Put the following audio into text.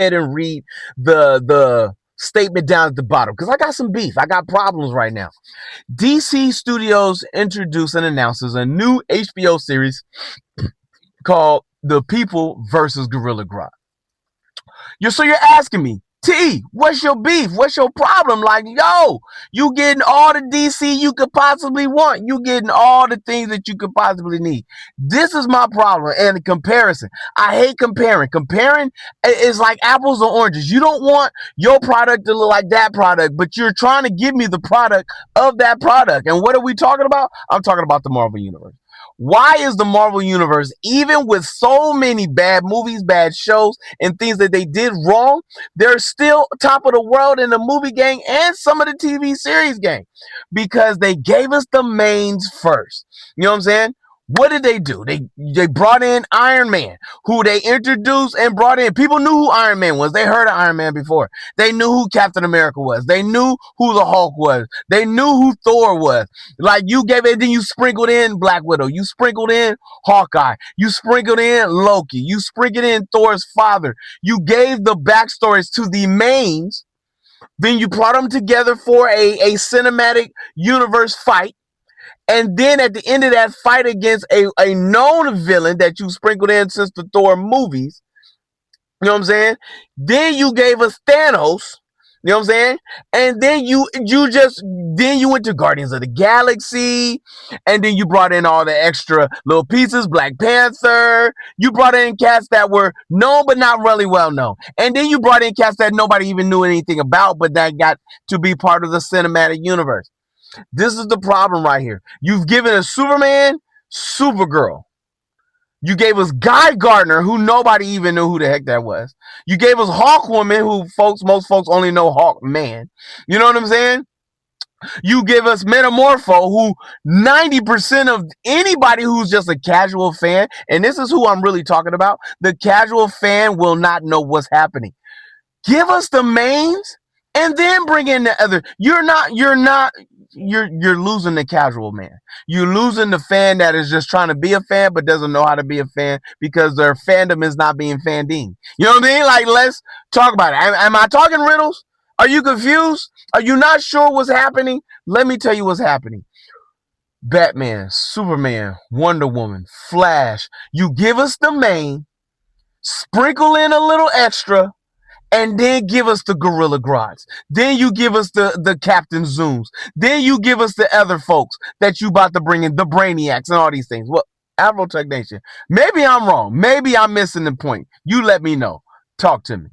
ahead and read the statement down at the bottom because I got some beef. I got problems right now. DC Studios introduces and announces a new HBO series called The People versus Gorilla Grodd. So you're asking me, T, what's your beef? What's your problem? Like, yo, you getting all the DC you could possibly want. You getting all the things that you could possibly need. This is my problem. And the comparison. I hate comparing. Comparing is like apples and oranges. You don't want your product to look like that product, but you're trying to give me the product of that product. And what are we talking about? I'm talking about the Marvel Universe. Why is the Marvel Universe, even with so many bad movies, bad shows, and things that they did wrong, they're still top of the world in the movie game and some of the TV series game? Because they gave us the mains first. You know what I'm saying? What did they do? They brought in Iron Man, who they introduced and brought in. People knew who Iron Man was. They heard of Iron Man before. They knew who Captain America was. They knew who the Hulk was. They knew who Thor was. Like, you gave it, then you sprinkled in Black Widow. You sprinkled in Hawkeye. You sprinkled in Loki. You sprinkled in Thor's father. You gave the backstories to the mains. Then you brought them together for a cinematic universe fight. And then at the end of that fight against a known villain that you sprinkled in since the Thor movies, you know what I'm saying? Then you gave us Thanos, you know what I'm saying? And then you went to Guardians of the Galaxy, and then you brought in all the extra little pieces, Black Panther. You brought in cats that were known but not really well known. And then you brought in cats that nobody even knew anything about, but that got to be part of the cinematic universe. This is the problem right here. You've given us Superman, Supergirl. You gave us Guy Gardner, who nobody even knew who the heck that was. You gave us Hawkwoman, who most folks only know Hawkman. You know what I'm saying? You give us Metamorpho, who 90% of anybody who's just a casual fan, and this is who I'm really talking about, the casual fan will not know what's happening. Give us the mains and then bring in the other. You're losing the casual man. You're losing the fan that is just trying to be a fan but doesn't know how to be a fan because their fandom is not being fanding. You know what I mean? Like, let's talk about it. Am I talking riddles? Are you confused? Are you not sure what's happening? Let me tell you what's happening. Batman, Superman, Wonder Woman, Flash. You give us the main, sprinkle in a little extra, and then give us the Gorilla Grods. Then you give us the Captain Zooms. Then you give us the other folks that you about to bring in, the Brainiacs and all these things. Well, Avrotech Nation, maybe I'm wrong. Maybe I'm missing the point. You let me know. Talk to me.